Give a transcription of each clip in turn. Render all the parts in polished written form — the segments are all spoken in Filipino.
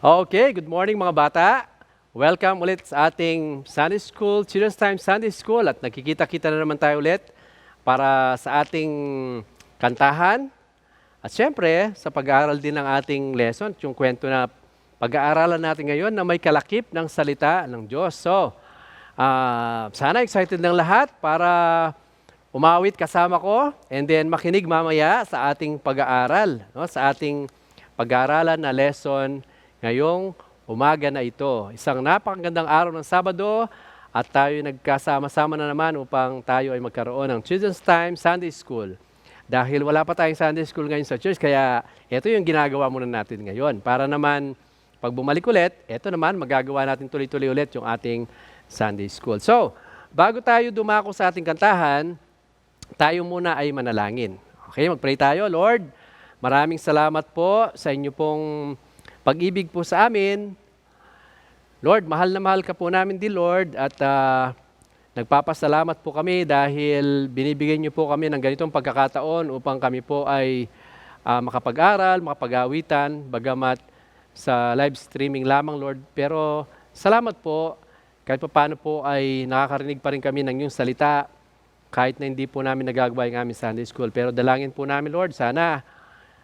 Okay, good morning mga bata. Welcome ulit sa ating Sunday School, Children's Time Sunday School at nakikita-kita na naman tayo ulit para sa ating kantahan at syempre sa pag-aaral din ng ating lesson, yung kwento na pag-aaralan natin ngayon na may kalakip ng salita ng Diyos. So, sana excited ng lahat para umawit kasama ko and then makinig mamaya sa ating pag-aaral, no? Sa ating pag-aaralan na lesson ngayong umaga na ito. Isang napakagandang araw ng Sabado at tayo nagkasama-sama na naman upang tayo ay magkaroon ng Children's Time Sunday School. Dahil wala pa tayong Sunday School ngayon sa church, kaya ito yung ginagawa muna natin ngayon. Para naman, pag bumalik ulit, ito naman, magagawa natin tuloy-tuloy ulit yung ating Sunday School. So, bago tayo dumako sa ating kantahan, tayo muna ay manalangin. Okay, mag-pray tayo. Lord, maraming salamat po sa inyo pong pag-ibig po sa amin. Lord, mahal na mahal ka po namin din, Lord, at nagpapasalamat po kami dahil binibigyan niyo po kami ng ganitong pagkakataon upang kami po ay makapag-aral, makapag-awitan, bagamat sa live streaming lamang, Lord. Pero salamat po, kahit paano po ay nakakarinig pa rin kami ng iyong salita, kahit na hindi po namin nagagawa yung aming Sunday School. Pero dalangin po namin, Lord, sana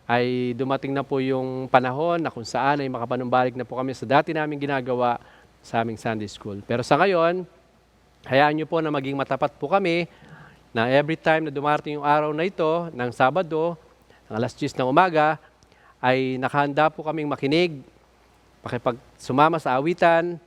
ay dumating na po yung panahon na kung saan ay makapanumbalik na po kami sa dati namin ginagawa sa aming Sunday School. Pero sa ngayon, hayaan niyo po na maging matapat po kami na every time na dumarating yung araw na ito, ng Sabado, ng alas 10 ng umaga, ay nakahanda po kaming makinig, sumama sa awitan,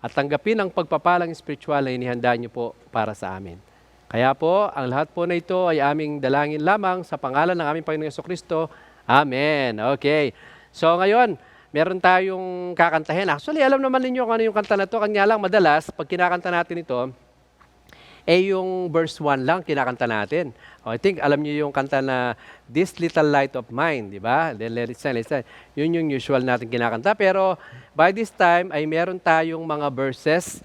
at tanggapin ang pagpapalang spiritual na inihanda niyo po para sa amin. Kaya po, ang lahat po na ito ay aming dalangin lamang sa pangalan ng aming Panginoong Jesucristo. Amen. Okay. So ngayon, meron tayong kakantahin. Actually, alam naman ninyo kung ano yung kanta na to. Kanya lang madalas, pag kinakanta natin ito, yung verse 1 lang kinakanta natin. I think alam niyo yung kanta na This Little Light of Mine, di ba? Then let it shine, let it shine. Yun yung usual natin kinakanta. Pero by this time ay meron tayong mga verses,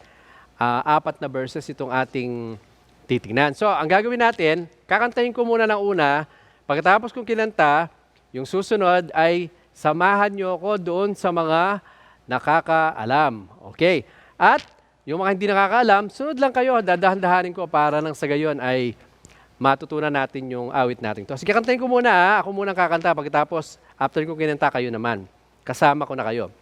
4 na verses itong ating titingnan. So, ang gagawin natin, kakantahin ko muna ng una. Pagkatapos kong kinanta, yung susunod ay samahan nyo ako doon sa mga nakakaalam. Okay? At yung mga hindi nakakaalam, sunod lang kayo, dadahan-dahanin ko para nang sa gayon ay matutunan natin yung awit natin to. Sige, kantahin ko muna. Ako muna kakanta. Pagkatapos, after kong kinanta, kayo naman. Kasama ko na kayo.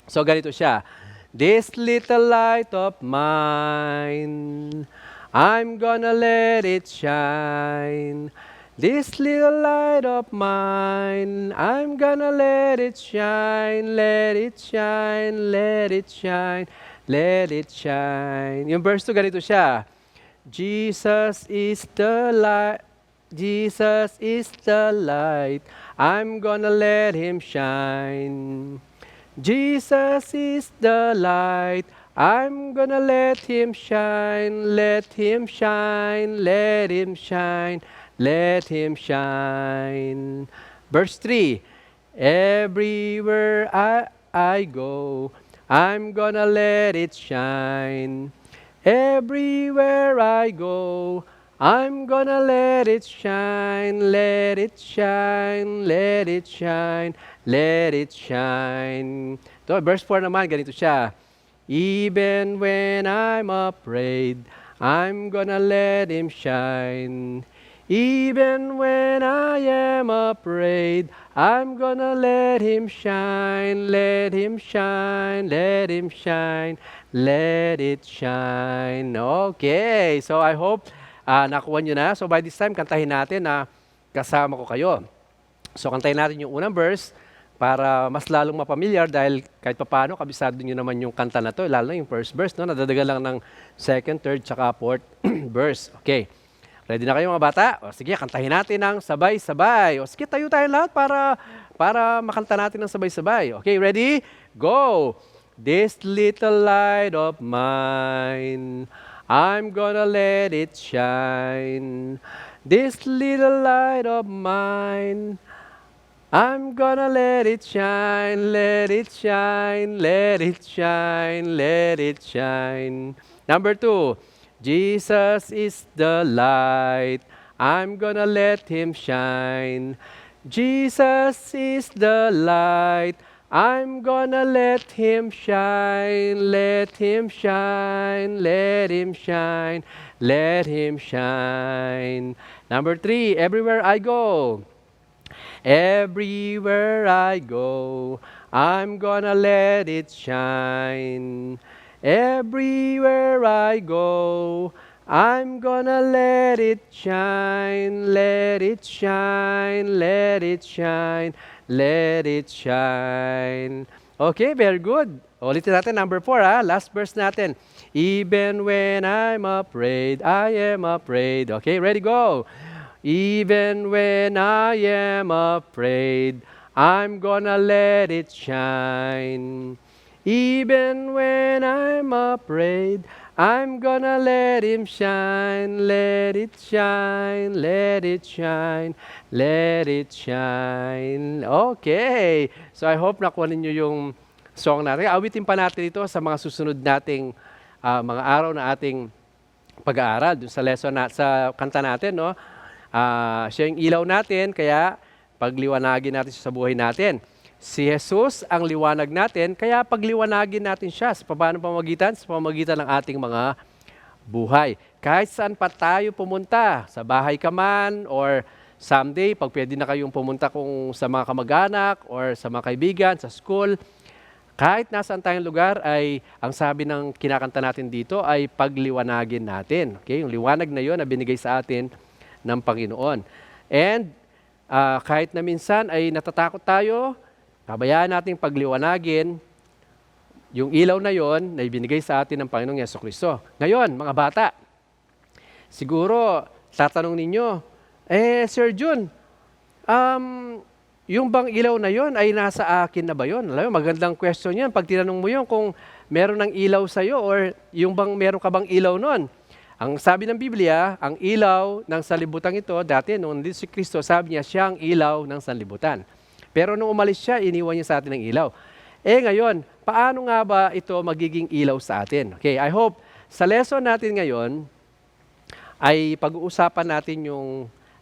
So, ganito siya. This little light of mine, I'm gonna let it shine. This little light of mine, I'm gonna let it shine, let it shine, let it shine, let it shine. Yung verse 2 ganito siya. Jesus is the light, Jesus is the light, I'm gonna let Him shine. Jesus is the light, I'm gonna let Him shine, let Him shine, let Him shine, let Him shine. Verse 3, everywhere I go, I'm gonna let it shine. Everywhere I go, I'm gonna let it shine, let it shine, let it shine, let it shine. So, verse 4 naman, ganito siya. Even when I'm afraid, I'm gonna let Him shine. Even when I am afraid, I'm gonna let Him shine, let Him shine, let Him shine, let it shine. Okay, so I hope nakuha nyo na. So by this time, kantahin natin na kasama ko kayo. So kantahin natin yung unang verse para mas lalong mapamilyar dahil kahit paano, kabisado nyo naman yung kanta na to, lalo na yung first verse, no? Nadadagal lang ng second, third, tsaka fourth verse. Okay. Ready na kayo mga bata? O sige, kantahin natin ng sabay-sabay. O sige, tayo lahat para makanta natin ng sabay-sabay. Okay, ready? Go! This little light of mine, I'm gonna let it shine. This little light of mine, I'm gonna let it shine, let it shine, let it shine, let it shine. Number 2, Jesus is the light, I'm gonna let Him shine. Jesus is the light, I'm gonna let Him shine, let Him shine, let Him shine, let Him shine. Number 3, everywhere I go. Everywhere I go, I'm gonna let it shine. Everywhere I go, I'm gonna let it shine, let it shine, let it shine, let it shine. Okay, very good. Ulitin natin, number 4 last verse natin. Even when I'm afraid, I am afraid. Okay, ready, go. Even when I am afraid, I'm gonna let it shine. Even when I'm afraid, I'm gonna let Him shine, let it shine, let it shine, let it shine. Okay. So I hope nakuha ninyo yung song natin. Awitin pa natin ito sa mga susunod nating mga araw na ating pag-aaral dun sa lesson sa kanta natin, no? Siya yung ilaw natin, kaya pagliwanagin natin siya sa buhay natin. Si Jesus ang liwanag natin, kaya pagliwanagin natin siya sa pamamagitan ng ating mga buhay. Kahit saan pa tayo pumunta, sa bahay ka man, or someday, pag pwede na kayong pumunta kung sa mga kamag-anak, or sa mga kaibigan, sa school, kahit nasaan tayong lugar, ay ang sabi ng kinakanta natin dito ay pagliwanagin natin. Okay? Yung liwanag na yun na binigay sa atin ng Panginoon. And kahit na minsan ay natatakot tayo, pabayaan nating pagliwanagin yung ilaw na yon na ibinigay sa atin ng Panginoong Jesucristo. Ngayon, mga bata, siguro tatanong ninyo, Sir Jun, yung bang ilaw na yon ay nasa akin na ba yon? Alam mo, magandang question yan. Pag tinanong mo yun kung meron ng ilaw sa'yo or yung bang meron ka bang ilaw nun. Ang sabi ng Biblia, ang ilaw ng sanlibutan ito, dati nung nandito si Kristo, sabi niya, siya ang ilaw ng sanlibutan. Pero nung umalis siya, iniwan niya sa atin ng ilaw. Ngayon, paano nga ba ito magiging ilaw sa atin? Okay, I hope sa lesson natin ngayon ay pag-uusapan natin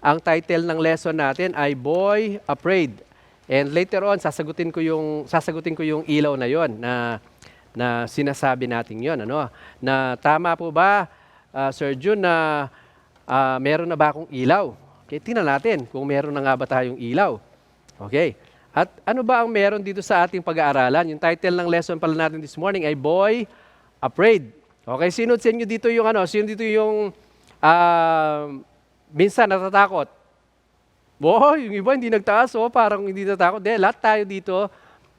ang title ng lesson natin ay Boy Afraid. And later on, sasagutin ko yung ilaw na yon na sinasabi natin yon, na tama po ba, Sir Jun, na meron na ba akong ilaw? Okay, tingnan natin kung meron na nga ba tayong ilaw. Okay. At ano ba ang meron dito sa ating pag-aaralan? Yung title ng lesson pala natin this morning ay Boy Afraid. Okay, sino sa inyo dito yung minsan natatakot? Yung iba hindi nagtaas, parang hindi natatakot. Lahat tayo dito,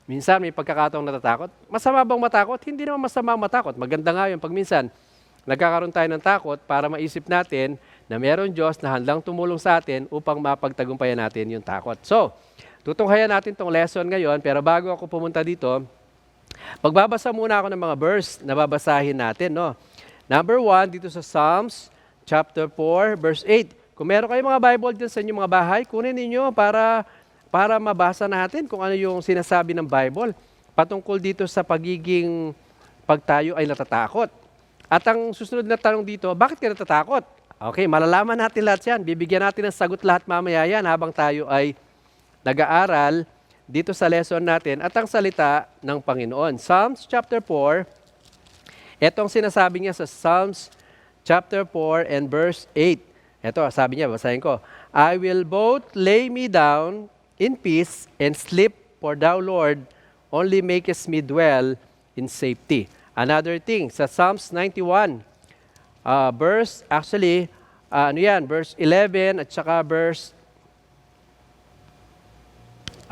minsan may pagkakataong natatakot. Masama bang matakot? Hindi naman masama matakot. Maganda nga yun pag minsan nagkakaroon tayo ng takot para maisip natin na meron Diyos na handang tumulong sa atin upang mapagtagumpayan natin yung takot. So, tutunghayan natin tong lesson ngayon, pero bago ako pumunta dito, magbabasa muna ako ng mga verse na babasahin natin. Number 1, dito sa Psalms, chapter 4, verse 8. Kung meron kayong mga Bible dyan sa inyong mga bahay, kunin ninyo para mabasa natin kung ano yung sinasabi ng Bible patungkol dito sa pagiging pag tayo ay natatakot. At ang susunod na tanong dito, bakit ka natatakot? Okay, malalaman natin lahat yan. Bibigyan natin ng sagot lahat mamaya yan habang tayo ay nag-aaral dito sa lesson natin at ang salita ng Panginoon. Psalms chapter 4, etong sinasabi niya sa Psalms chapter 4 and verse 8. Ito, sabi niya, basahin ko. I will both lay me down in peace and sleep, for thou, Lord, only makest me dwell in safety. Another thing, sa Psalms 91, verse 11 at saka verse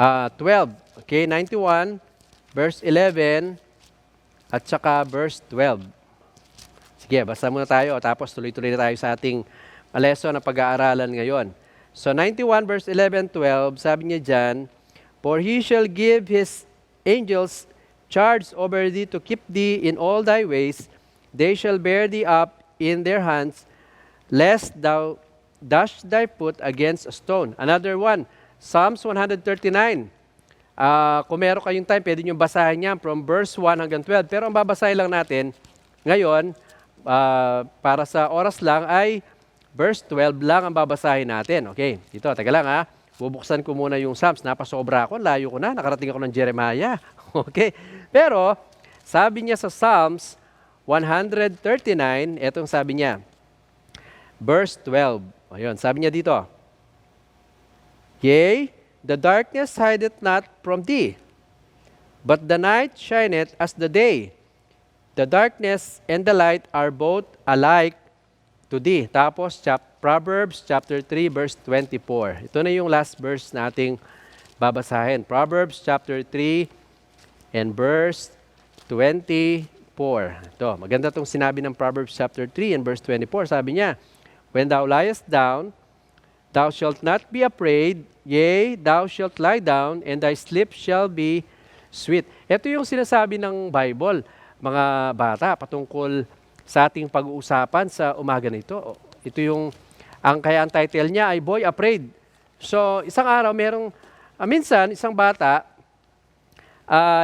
12. Okay, 91, verse 11 at saka verse 12. Sige, basta muna tayo tapos tuloy-tuloy na tayo sa ating lesson na pag-aaralan ngayon. So 91 verse 11, 12, sabi niya dyan, for he shall give his angels charge over thee to keep thee in all thy ways. They shall bear thee up in their hands, lest thou dash thy foot against a stone. Another one, Psalms 139. Kung meron kayong time, pwede nyo basahin yan from verse 1 hanggang 12. Pero ang babasahin lang natin ngayon, para sa oras lang, ay verse 12 lang ang babasahin natin. Okay, ito, taga lang bubuksan ko muna yung Psalms. Napasobra ako, layo ko na, nakarating ako ng Jeremiah. Okay? Pero, sabi niya sa Psalms 139, etong sabi niya, verse 12. Ayun, sabi niya dito, Yea, the darkness hideth not from thee, but the night shineth as the day. The darkness and the light are both alike to thee. Tapos, Proverbs chapter 3, verse 24. Ito na yung last verse nating babasahin. Proverbs chapter 3 and verse 24. Ito, maganda itong sinabi ng Proverbs chapter 3 and verse 24. Sabi niya, When thou liest down, thou shalt not be afraid, yea, thou shalt lie down, and thy sleep shall be sweet. Ito yung sinasabi ng Bible, mga bata, patungkol sa ating pag-uusapan sa umaga nito. Ito yung, kaya ang title niya ay Boy Afraid. So, isang araw, minsan, isang bata,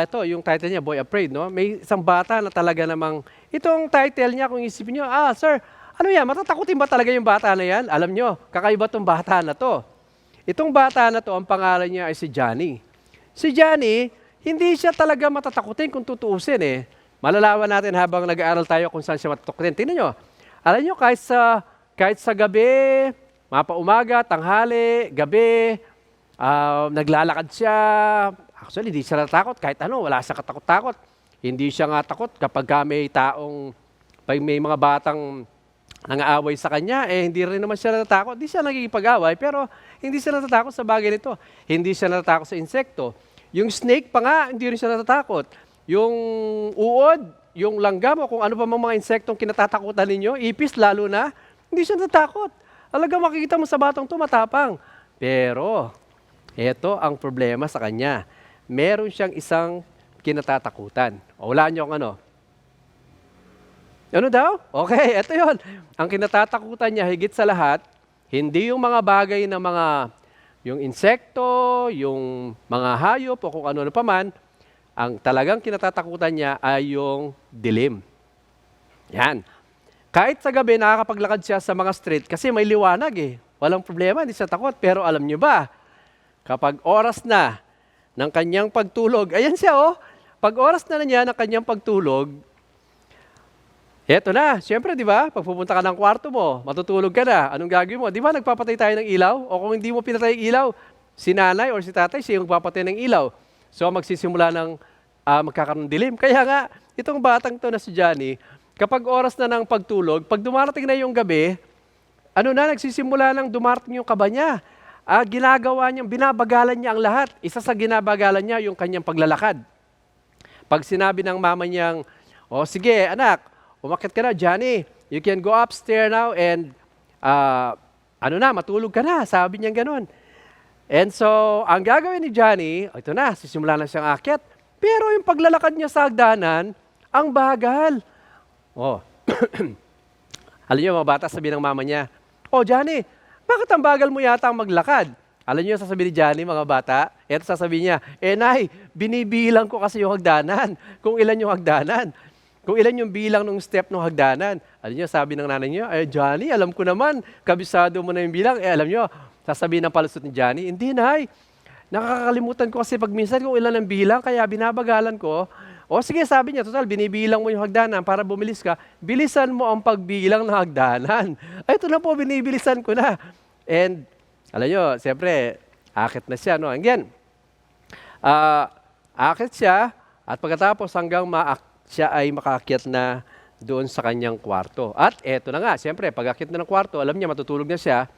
ito, yung title niya, Boy Afraid, no? May isang bata na talaga namang, itong title niya, kung isipin niyo, sir, ano yan, matatakutin ba talaga yung bata na yan? Alam nyo, kakaiba tong bata na to. Itong bata na to, ang pangalan niya ay si Johnny. Si Johnny, hindi siya talaga matatakutin kung tutuusin eh. Malalaman natin habang nag-aaral tayo kung saan siya matatakutin. Tingnan nyo, alam nyo, kahit sa gabi, mapaumaga, tanghali, gabi, naglalakad siya. Actually, hindi siya natakot. Kahit ano, wala siya katakot-takot. Hindi siya nga takot kapag pag may mga batang nangaaway sa kanya, hindi rin naman siya natatakot. Hindi siya nagkikipag-away, pero hindi siya natatakot sa bagay nito. Hindi siya natatakot sa insekto. Yung snake pa nga, hindi rin siya natatakot. Yung uod, yung langgam, o kung ano pa mga insektong kinatatakutan ninyo, ipis lalo na, hindi siya natatakot. Alaga makikita mo sa batang to, matapang. Pero, eto ang problema sa kanya. Meron siyang isang kinatatakutan. O, wala niyo ang ano? Ano daw? Okay, eto yon. Ang kinatatakutan niya higit sa lahat, hindi yung mga bagay na yung insekto, yung mga hayop, o kung ano pa man, ang talagang kinatatakutan niya ay yung dilim. Yan. Kahit sa gabi, nakakapaglakad siya sa mga street kasi may liwanag eh. Walang problema, hindi siya takot. Pero alam niyo ba, kapag oras na ng kanyang pagtulog, ayan siya oh, pag oras na niya ng kanyang pagtulog, eto na, siyempre di ba, pag pupunta ka ng kwarto mo, matutulog ka na, anong gagawin mo? Di ba nagpapatay tayo ng ilaw? O kung hindi mo pinatay ang ilaw, si nanay or si tatay, siya yung magpapatay ng ilaw. So magsisimula ng magkakaroon ng dilim. Kaya nga, itong batang to na si Johnny, kapag oras na ng pagtulog, pag dumarating na yung gabi, nagsisimula ng dumarating yung kaba niya. Ginagawa niya, binabagalan niya ang lahat. Isa sa ginabagalan niya yung kanyang paglalakad. Pag sinabi ng mama niyang, sige anak, umakyat ka na Johnny, you can go upstairs now and matulog ka na. Sabi niya gano'n. And so, ang gagawin ni Johnny, ito na, sisimula na siyang akyat. Pero yung paglalakad niya sa hagdanan, ang bagal. Alam niyo, mga bata, sabi ng mama niya, Johnny, bakit ang bagal mo yata maglakad? Alam niyo, sasabihin ni Johnny, mga bata, eto sasabihin niya, Nay, binibilang ko kasi yung hagdanan. Kung ilan yung hagdanan. Kung ilan yung bilang ng step ng hagdanan. Alam niyo, sabi ng nanay niya, Johnny, alam ko naman, kabisado mo na yung bilang. Alam niyo, sasabihin ng palusot ni Johnny, hindi Nay, nakakalimutan ko kasi pag minsan kung ilan ang bilang, kaya binabagalan ko. Sige, sabi niya, total, binibilang mo yung hagdanan para bumilis ka, bilisan mo ang pagbilang ng hagdanan. Ito na po, binibilisan ko na. And, alam niyo, siyempre, akit na siya, no? Again, akit siya, at pagkatapos hanggang siya ay makaakyat na doon sa kanyang kwarto. At eto na nga, siyempre, pag akyat na ng kwarto, alam niya, matutulog na siya,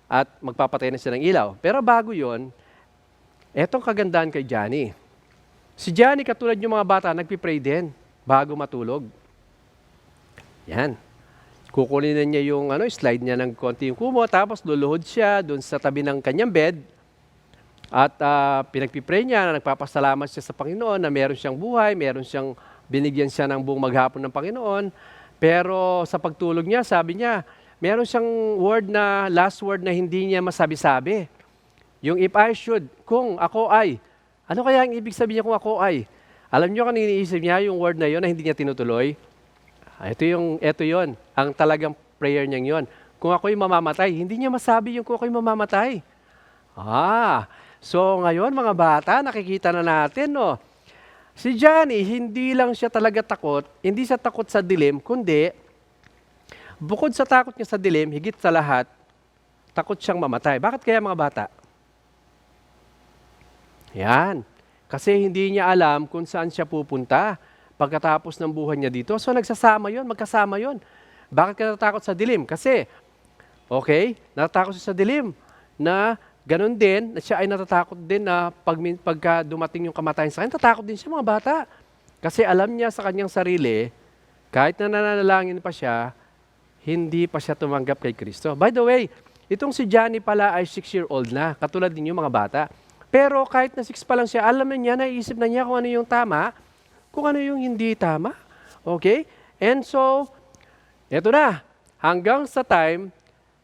at magpapatay na siya ng ilaw. Pero bago yon, etong kagandahan kay Johnny. Si Johnny, katulad yung mga bata, nagpipray din bago matulog. Yan. Kukunin na niya yung slide niya ng konti yung kumo, tapos luluhod siya doon sa tabi ng kanyang bed. At pinagpipray niya na nagpapasalamat siya sa Panginoon na meron siyang buhay, binigyan siya ng buong maghapon ng Panginoon. Pero sa pagtulog niya, sabi niya, meron siyang last word na hindi niya masabi-sabi. Yung if I should, kung ako ay. Ano kaya ang ibig sabihin niya kung ako ay? Alam niyo kung iniisip niya yung word na yon na hindi niya tinutuloy? Ito yon, ang talagang prayer niya yon. Kung ako'y mamamatay, hindi niya masabi yung kung ako'y mamamatay. So ngayon mga bata, nakikita na natin, no? Si Johnny, hindi lang siya talaga takot, hindi siya takot sa dilim, kundi bukod sa takot niya sa dilim, higit sa lahat, takot siyang mamatay. Bakit kaya mga bata? Yan. Kasi hindi niya alam kung saan siya pupunta pagkatapos ng buhay niya dito. So nagsasama yon, magkasama yon. Bakit ka natatakot sa dilim? Kasi, natatakot siya sa dilim na ganun din, na siya ay natatakot din na pagka dumating yung kamatayan sa kanya, natatakot din siya mga bata. Kasi alam niya sa kanyang sarili, kahit na nananalangin pa siya, hindi pa siya tumanggap kay Kristo. By the way, itong si Johnny pala ay 6-year-old na, katulad din yung mga bata. Pero kahit na 6 pa lang siya, alam na niya, naiisip na niya kung ano yung tama, kung ano yung hindi tama. Okay? And so, eto na, hanggang sa time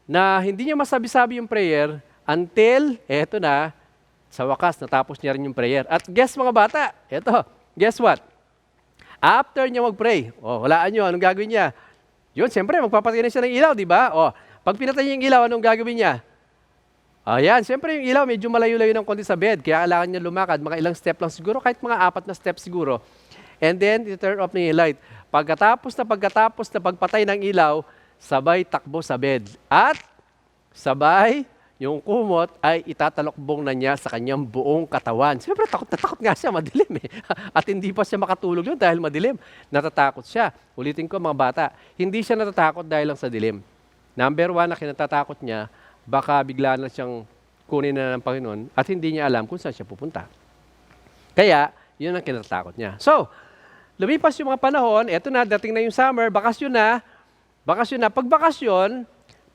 na hindi niya masabi-sabi yung prayer, until, eto na, sa wakas, natapos niya rin yung prayer. At guess mga bata, guess what? After niya mag-pray, walaan niyo, anong gagawin niya? Yun, siyempre, magpapatay na siya ng ilaw, di ba? Pag pinatay niya yung ilaw, anong gagawin niya? Ayan, siyempre yung ilaw, medyo malayo-layo ng konti sa bed, kaya kailangan niya lumakad, mga ilang step lang siguro, kahit mga 4 na steps siguro. And then, i-turn off niya yung light. Pagkatapos na pagpatay ng ilaw, sabay takbo sa bed. At sabay, yung kumot ay itatalokbong na niya sa kanyang buong katawan. Siyempre, takot na takot nga siya, madilim eh. At hindi pa siya makatulog yun dahil madilim. Natatakot siya. Ulitin ko mga bata, hindi siya natatakot dahil lang sa dilim. Number 1 na kinatatakot niya, baka bigla na siyang kunin na ng Panginoon at hindi niya alam kung saan siya pupunta. Kaya, yun ang kinatatakot niya. So, lumipas yung mga panahon, eto na, dating na yung summer, bakasyon na. Pag bakasyon,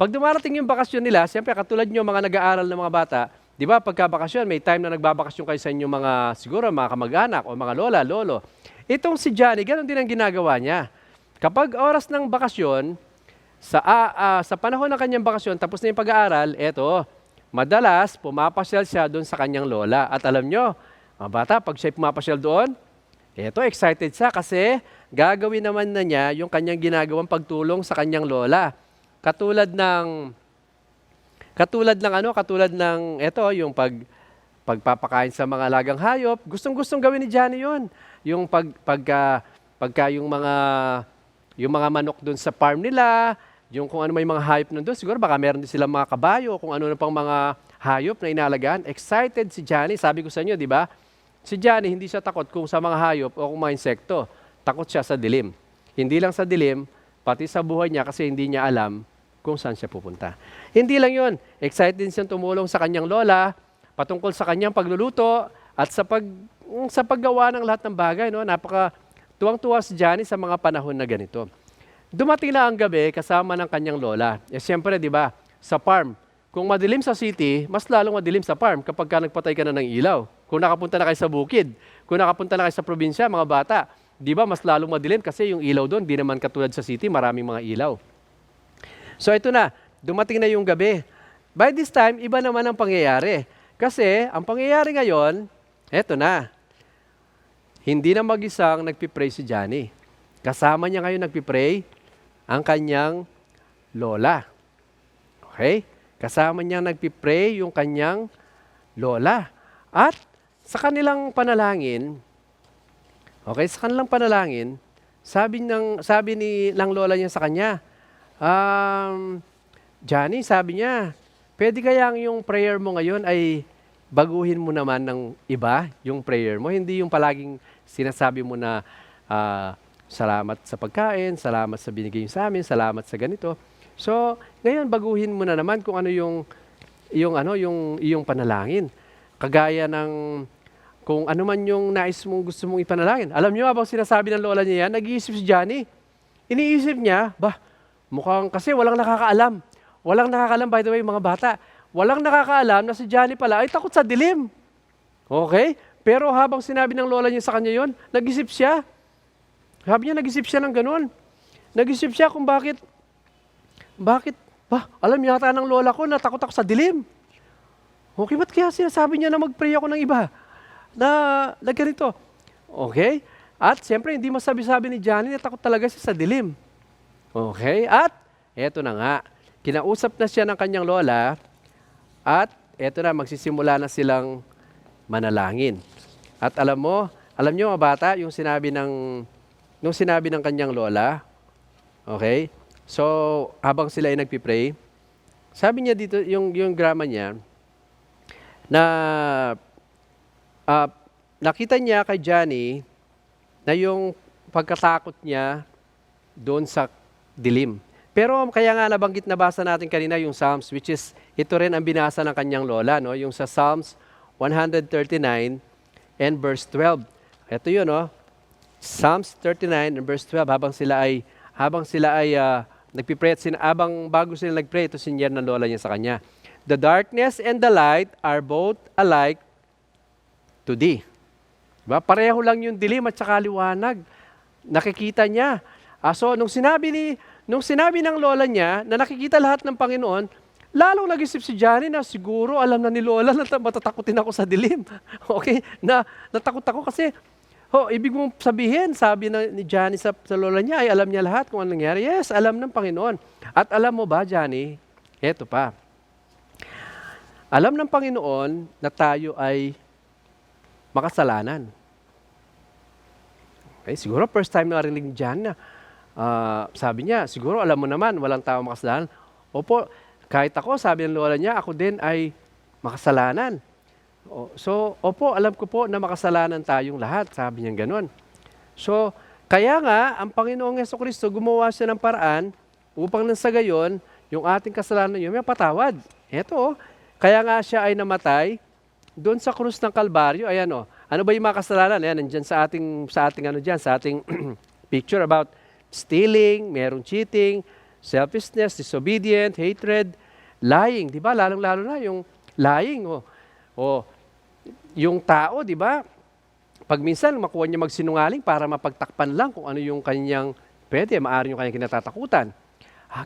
pag dumarating yung bakasyon nila, siyempre katulad nyo mga nag-aaral ng mga bata, di ba pagka bakasyon, may time na nagbabakasyon kayo sa inyong mga, siguro mga kamag-anak o mga lola, lolo. Itong si Johnny, ganun din ang ginagawa niya. Kapag oras ng bakasyon, sa panahon ng kanyang bakasyon, tapos na yung pag-aaral, madalas pumapasyal siya doon sa kanyang lola. At alam nyo, mga bata, pag siya pumapasyal doon, excited siya kasi gagawin naman na niya yung kanyang ginagawang pagtulong sa kanyang lola. Katulad ng yung pagpapakain sa mga alagang hayop, gustong-gustong gawin ni Johnny yun. Yung pagka yung mga manok doon sa farm nila, yung kung ano may mga hayop nun doon, siguro baka meron din silang mga kabayo, kung ano na pang mga hayop na inalagaan. Excited si Johnny, sabi ko sa inyo, di ba? Si Johnny, hindi siya takot kung sa mga hayop o kung mga insekto. Takot siya sa dilim. Hindi lang sa dilim, pati sa buhay niya kasi hindi niya alam kung saan siya pupunta. Hindi lang yun. Excited din siyang tumulong sa kanyang lola, patungkol sa kanyang pagluluto, at sa paggawa ng lahat ng bagay. No? Tuwang-tuwa si Johnny sa mga panahon na ganito. Dumating na ang gabi kasama ng kanyang lola. Siyempre, di ba, sa farm, kung madilim sa city, mas lalong madilim sa farm kapag ka nagpatay ka na ng ilaw. Kung nakapunta na kayo sa bukid, kung nakapunta na kayo sa probinsya, mga bata, di ba, mas lalong madilim kasi yung ilaw doon, di naman katulad sa city, maraming mga ilaw. So ito na, dumating na yung gabi. By this time, iba naman ang pangyayari. Kasi ang pangyayari ngayon, eto na. Hindi na mag-isang nagpipray si Johnny. Kasama niya ngayon nagpipray ang kanyang lola. Okay? Kasama niya nagpipray yung kanyang lola. At sa kanilang panalangin, sabi ng lola niya sa kanya, Johnny, sabi niya, pwede kaya yung prayer mo ngayon ay baguhin mo naman ng iba, yung prayer mo. Hindi yung palaging sinasabi mo na salamat sa pagkain, salamat sa binigay sa amin, salamat sa ganito. So, ngayon baguhin mo na naman kung ano yung panalangin. Kagaya ng kung ano man yung nais mong gusto mong ipanalangin. Alam niyo habang sinasabi ng lola niya yan, nag-iisip si Johnny. Iniisip niya, mukhang kasi walang nakakaalam. Walang nakakaalam, by the way, mga bata. Walang nakakaalam na si Johnny pala ay takot sa dilim. Okay? Pero habang sinabi ng lola niya sa kanya yon, nag-isip siya. Sabi niya, nag-isip siya ng ganun. Nag-isip siya kung bakit, alam yata ng lola ko na takot ako sa dilim. Okay, ba't kaya sinasabi niya na mag-pray ako ng iba? Na ganito. Okay? At siyempre, hindi masabi-sabi ni Johnny na takot talaga siya sa dilim. Okay? At eto na nga, kinausap na siya ng kanyang lola at eto na, magsisimula na silang manalangin. At alam nyo mga bata, nung sinabi ng kanyang lola, okay? So, habang sila ay nagpipray, sabi niya dito, yung grama niya, na nakita niya kay Johnny na yung pagkatakot niya doon sa dilim. Pero kaya nga nabanggit nabasa natin kanina yung Psalms, which is ito rin ang binasa ng kanyang lola, no? Yung sa Psalms 139 and verse 12. Ito yun, no? Psalms 39 and verse 12, habang sila ay nagpipray at bago sila nagpray, ito sinyer ng lola niya sa kanya. The darkness and the light are both alike to thee. Diba? Pareho lang yung dilim at saka liwanag. Nakikita niya. So, nung sinabi ng lola niya na nakikita lahat ng Panginoon, lalong nag-isip si Johnny na siguro alam na ni lola na matatakutin ako sa dilim. Okay? Natakot ako kasi, ibig mong sabihin, sabi ni Johnny sa lola niya, ay alam niya lahat kung anong nangyari. Yes, alam ng Panginoon. At alam mo ba, Johnny, eto pa. Alam ng Panginoon na tayo ay makasalanan. Okay, siguro first time narinig ni Johnny na, sabi niya, siguro alam mo naman, walang tao makasalanan. Opo, kahit ako, sabi ng lola niya, ako din ay makasalanan. So, opo, alam ko po na makasalanan tayong lahat, sabi niya gano'n. So, kaya nga, ang Panginoong Jesucristo gumawa siya ng paraan upang nang sa gayon, yung ating kasalanan yun, may patawad. Eto, kaya nga siya ay namatay doon sa krus ng Kalbaryo. Ayan ano ba yung mga kasalanan? Ayan, nandyan sa ating picture about stealing, merong cheating, selfishness, disobedient, hatred, lying, di ba? Lalong-lalo na yung lying. Yung tao, di ba? Pag minsan, makuha niya magsinungaling para mapagtakpan lang kung ano yung kanyang maaari yung kanyang kinatatakutan.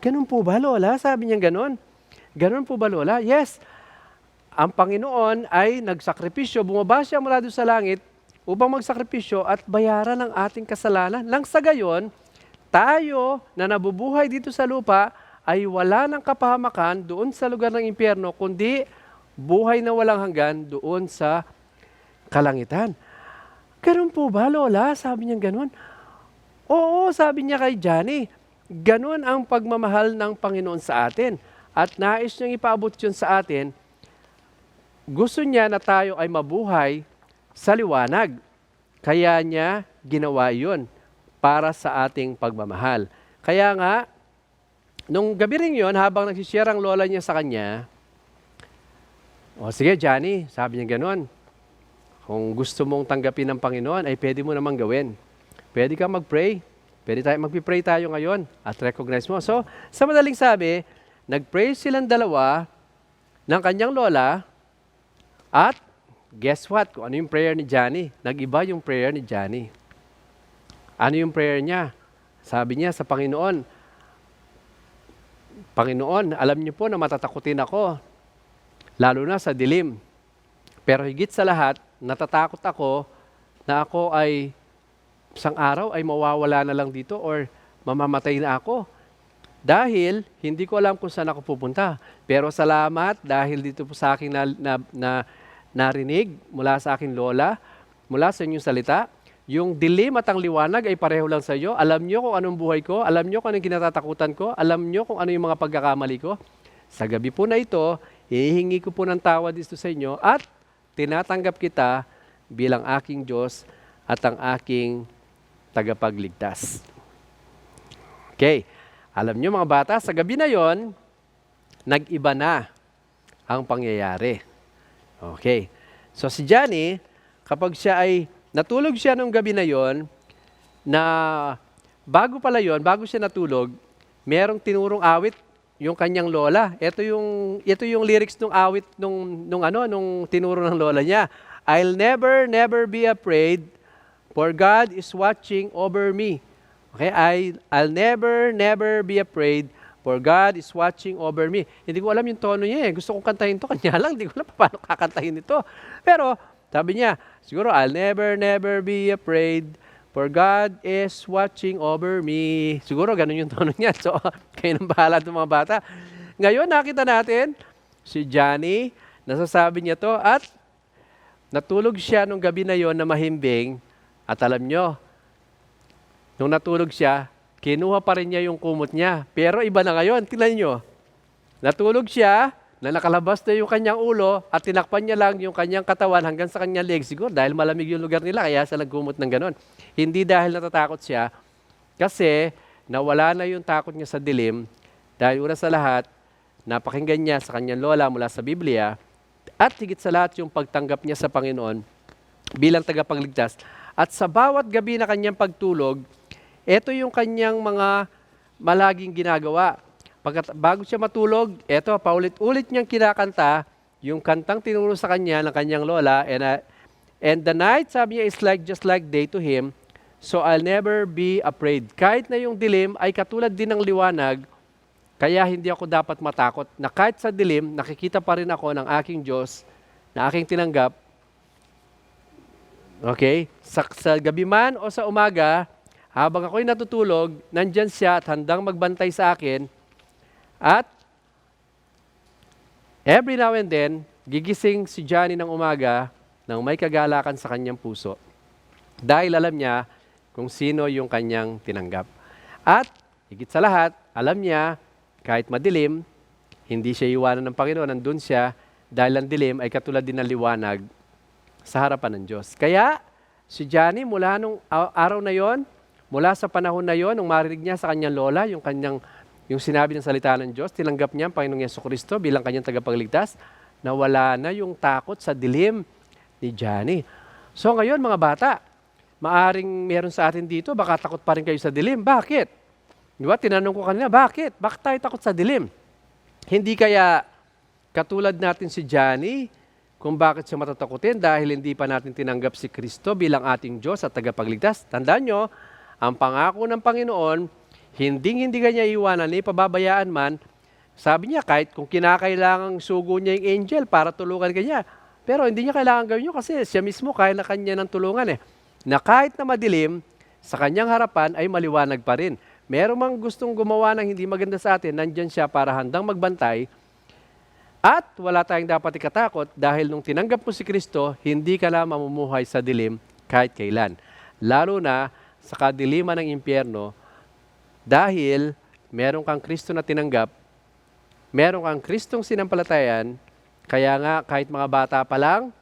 Ganun po ba, Lola? Sabi niya ganun. Ganun po ba, Lola? Yes. Ang Panginoon ay nagsakripisyo, bumaba siya mula doon sa langit upang magsakripisyo at bayaran ang ating kasalanan. Nang sa gayon, tayo na nabubuhay dito sa lupa ay wala ng kapahamakan doon sa lugar ng impyerno, kundi buhay na walang hanggan doon sa kalangitan. Ganun po ba, Lola? Sabi niya ganun. Oo, sabi niya kay Johnny, ganun ang pagmamahal ng Panginoon sa atin. At nais niyang ipaabot yun sa atin. Gusto niya na tayo ay mabuhay sa liwanag. Kaya niya ginawa yun para sa ating pagmamahal. Kaya nga, nung gabi rin yun, habang nagsishare ang lola niya sa kanya, sige Johnny, sabi niya ganun, kung gusto mong tanggapin ng Panginoon, ay pwede mo namang gawin. Pwede kang mag-pray. Mag-pray tayo ngayon at recognize mo. So, sa madaling sabi, nag-pray silang dalawa ng kanyang lola at guess what? Kung ano yung prayer ni Johnny? Nag-iba yung prayer ni Johnny. Ano yung prayer niya? Sabi niya sa Panginoon, Panginoon, alam niyo po na matatakutin ako, lalo na sa dilim. Pero higit sa lahat, natatakot ako na ako ay isang araw ay mawawala na lang dito or mamamatay na ako. Dahil hindi ko alam kung saan ako pupunta. Pero salamat dahil dito po sa akin narinig mula sa aking lola, mula sa inyong salita, yung dilim at ang liwanag ay pareho lang sa iyo. Alam niyo kung anong buhay ko, alam niyo kung anong kinatatakutan ko, alam niyo kung ano yung mga pagkakamali ko. Sa gabi po na ito, hihingi ko po ng tawad dito sa inyo at tinatanggap kita bilang aking Diyos at ang aking tagapagligtas. Okay. Alam niyo mga bata, sa gabi na yon, nag-iba na ang pangyayari. Okay. So si Johnny, kapag siya ay natulog siya nung gabi na yon, na bago siya natulog, merong tinurong awit yung kanyang lola. Ito yung lyrics ng awit nung tinuro ng lola niya. I'll never, never be afraid, for God is watching over me. Okay, I'll never, never be afraid, for God is watching over me. Hindi ko alam yung tono niya eh. Gusto kong kantahin to, kanya lang, hindi ko alam paano kakantahin ito. Pero, sabi niya, siguro, I'll never, never be afraid, for God is watching over me. Siguro, ganun yung tono niya. So, kayo nang bahala itong mga bata. Ngayon, nakita natin, si Johnny, Nasasabi niya to at natulog siya nung gabi na yon na mahimbing at alam nyo, nung natulog siya, kinuha pa rin niya yung kumot niya. Pero iba na ngayon, tingnan nyo. Natulog siya, na nakalabas na yung kanyang ulo at tinakpan niya lang yung kanyang katawan hanggang sa kanyang legs siguro dahil malamig yung lugar nila kaya siya nagkumot ng ganon. Hindi dahil natatakot siya kasi nawala na yung takot niya sa dilim dahil una sa lahat, napakinggan niya sa kanyang lola mula sa Biblia at higit sa lahat yung pagtanggap niya sa Panginoon bilang tagapagligtas. At sa bawat gabi na kanyang pagtulog, ito yung kanyang mga malaging ginagawa. Bago siya matulog, eto, paulit-ulit niyang kinakanta yung kantang tinuro sa kanya ng kanyang lola. And the night, sabi niya, is like just like day to him, so I'll never be afraid. Kahit na yung dilim ay katulad din ng liwanag, kaya hindi ako dapat matakot. Na kahit sa dilim, nakikita pa rin ako ng aking Diyos na aking tinanggap. Okay? Sa gabi man o sa umaga, habang ako'y natutulog, nandyan siya at handang magbantay sa akin. At every now and then, gigising si Johnny ng umaga nang may kagalakan sa kanyang puso dahil alam niya kung sino yung kanyang tinanggap. At higit sa lahat, alam niya kahit madilim, hindi siya iwanan ng Panginoon, nandun siya dahil ang dilim ay katulad din ng liwanag sa harapan ng Diyos. Kaya si Johnny mula nung araw na yon, mula sa panahon na yon, nung marinig niya sa kanyang lola, yung sinabi ng salita ng Diyos, tinanggap niya ang Panginoong Yesukristo bilang kanyang tagapagligtas, na wala na yung takot sa dilim ni Johnny. So ngayon mga bata, maaring meron sa atin dito, baka takot pa rin kayo sa dilim. Bakit? Di ba? Tinanong ko kanina, bakit? Bakit tayo takot sa dilim? Hindi kaya katulad natin si Johnny, kung bakit siya matatakutin dahil hindi pa natin tinanggap si Kristo bilang ating Diyos at tagapagligtas. Tandaan nyo, ang pangako ng Panginoon, hindi ka niya iwanan, pababayaan man. Sabi niya, kahit kung kinakailangang sugo niya yung angel para tulungan ka niya, pero hindi niya kailangan gawin yun kasi siya mismo kaya na kanya ng tulungan Na kahit na madilim, sa kanyang harapan ay maliwanag pa rin. Meron mang gustong gumawa ng hindi maganda sa atin, nandyan siya para handang magbantay. At wala tayong dapat ikatakot dahil nung tinanggap mo si Kristo, hindi ka na mamumuhay sa dilim kahit kailan. Lalo na sa kadiliman ng impyerno, dahil meron kang Kristo na tinanggap, meron kang Kristong sinampalatayan, kaya nga kahit mga bata pa lang,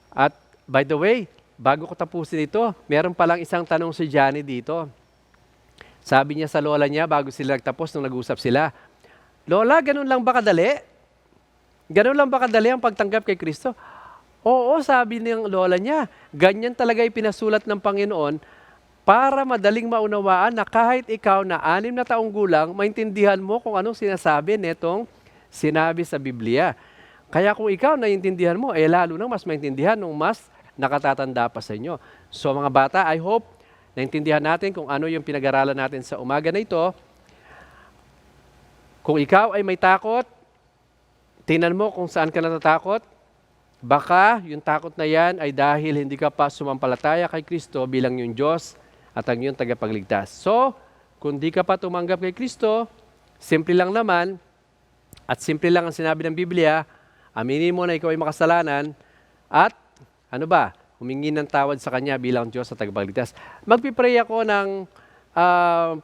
at by the way, bago ko tapusin ito, meron palang isang tanong si Johnny dito. Sabi niya sa lola niya, bago sila nagtapos nung nag-usap sila, Lola, ganun lang ba kadali? Ganun lang ba kadali ang pagtanggap kay Kristo? Oo, sabi ng lola niya, ganyan talaga ipinasulat ng Panginoon para madaling maunawaan na kahit ikaw na 6 na taong gulang, maintindihan mo kung anong sinasabi netong sinabi sa Biblia. Kaya kung ikaw naiintindihan mo, lalo nang mas maintindihan nung mas nakatatanda pa sa inyo. So mga bata, I hope naintindihan natin kung ano yung pinag-aralan natin sa umaga na ito. Kung ikaw ay may takot, tingnan mo kung saan ka natatakot. Baka yung takot na yan ay dahil hindi ka pa sumampalataya kay Kristo bilang yung Diyos at ang iyong tagapagligtas. So, kung di ka pa tumanggap kay Kristo, simple lang naman, at simple lang ang sinabi ng Biblia, aminin mo na ikaw ay makasalanan, at humingi ng tawad sa Kanya bilang Diyos at tagapagligtas. Magpipray ako ng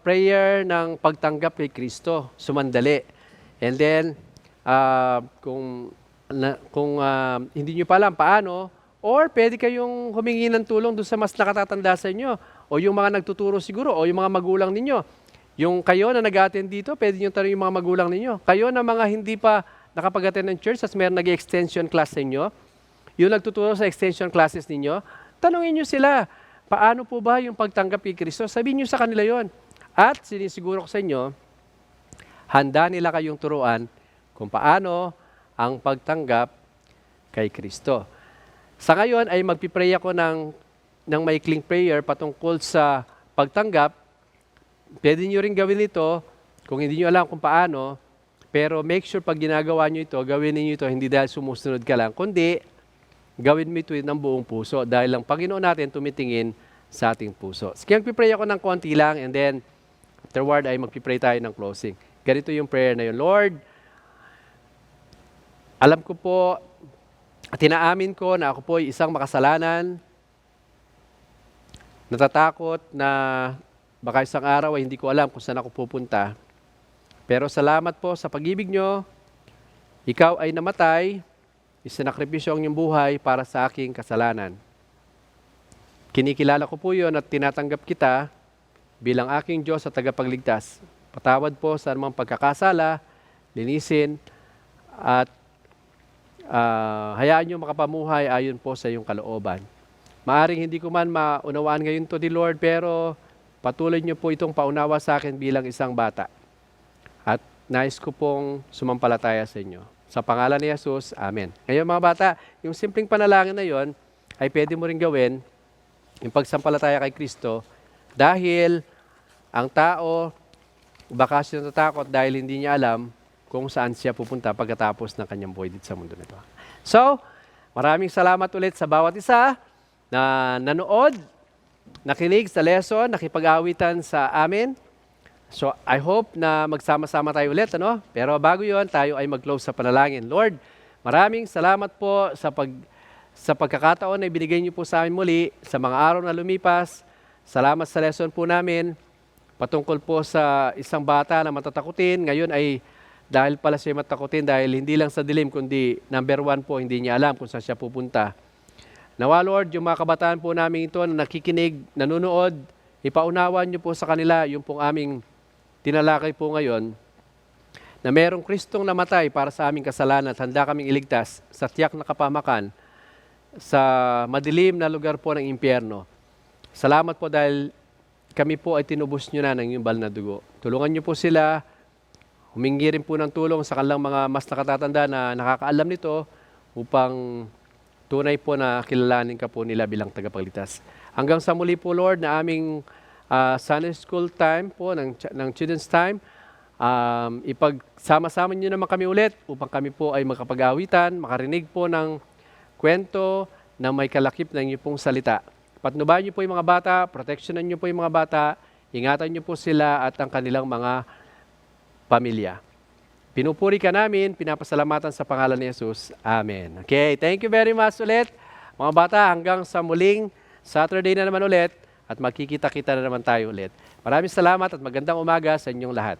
prayer ng pagtanggap kay Kristo, sumandali. And then, kung hindi nyo pa alam paano, or pwede kayong humingi ng tulong doon sa mas nakatatanda sa inyo, o yung mga nagtuturo siguro, o yung mga magulang ninyo. Yung kayo na nag-attend dito, pwede nyo tanong yung mga magulang ninyo. Kayo na mga hindi pa nakapag-attend ng church, as meron nag-extension class sa inyo, yung nagtuturo sa extension classes ninyo, tanongin nyo sila, paano po ba yung pagtanggap kay Kristo? Sabihin nyo sa kanila yon. At sinisiguro ko sa inyo, handa nila kayong turuan kung paano ang pagtanggap kay Kristo. Sa ngayon ay magpipray ako ng maikling prayer patungkol sa pagtanggap. Pwede nyo rin gawin ito kung hindi nyo alam kung paano, pero make sure pag ginagawa nyo ito, gawin niyo ito hindi dahil sumusunod ka lang, kundi gawin mo ito ng buong puso dahil ang Panginoon natin tumitingin sa ating puso. Sige, magpipray ako ng konti lang and then afterward ay magpipray tayo ng closing. Ganito yung prayer na yun. Lord, alam ko po At inaamin ko na ako po ay isang makasalanan, natatakot na baka isang araw ay hindi ko alam kung saan ako pupunta. Pero salamat po sa pag-ibig nyo, ikaw ay namatay, isinakripisyo ang iyong buhay para sa aking kasalanan. Kinikilala ko po yun at tinatanggap kita bilang aking Diyos at tagapagligtas. Patawad po sa anumang pagkakasala, linisin, at hayaan nyo makapamuhay ayon po sa iyong kalooban. Maaring hindi ko man maunawaan ngayon to, the Lord, pero patuloy nyo po itong paunawa sa akin bilang isang bata. At nais ko pong sumampalataya sa inyo. Sa pangalan ni Jesus, Amen. Ngayon mga bata, yung simpleng panalangin na yon ay pwede mo rin gawin yung pagsampalataya kay Kristo dahil ang tao baka siya natatakot dahil hindi niya alam kung saan siya pupunta pagkatapos ng kanyang buhay dito sa mundo na ito. So, maraming salamat ulit sa bawat isa na nanood, nakinig sa lesson, nakipag-awitan sa amin. So, I hope na magsama-sama tayo ulit, ano? Pero bago yon, tayo ay mag-close sa panalangin. Lord, maraming salamat po sa pagkakataon na ibinigay niyo po sa amin muli sa mga araw na lumipas. Salamat sa lesson po namin patungkol po sa isang bata na matatakutin. Ngayon ay dahil pala siya matakutin dahil hindi lang sa dilim kundi number one po, hindi niya alam kung saan siya pupunta. Nawa Lord, yung mga kabataan po namin ito na nakikinig, nanonood, ipaunawan niyo po sa kanila yung pong aming tinalakay po ngayon na merong Kristong namatay para sa aming kasalanan at handa kaming iligtas sa tiyak na kapamakan sa madilim na lugar po ng impyerno. Salamat po dahil kami po ay tinubos nyo na ng inyong banal na dugo. Tulungan nyo po sila, humingi rin po ng tulong sa kanilang mga mas nakatatanda na nakakaalam nito upang tunay po na kilalanin ka po nila bilang tagapagligtas. Hanggang sa muli po Lord na aming Sunday school time po, ng children's time, ipagsama-sama niyo naman kami ulit upang kami po ay makapag-awitan, makarinig po ng kwento na may kalakip ng inyong pong salita. Patnubayan niyo po yung mga bata, protectionan niyo po yung mga bata, ingatan niyo po sila at ang kanilang mga pamilya. Pinupuri ka namin, pinapasalamatan sa pangalan ni Jesus. Amen. Okay, thank you very much ulit. Mga bata, hanggang sa muling Saturday na naman ulit, at magkikita-kita na naman tayo ulit. Maraming salamat at magandang umaga sa inyong lahat.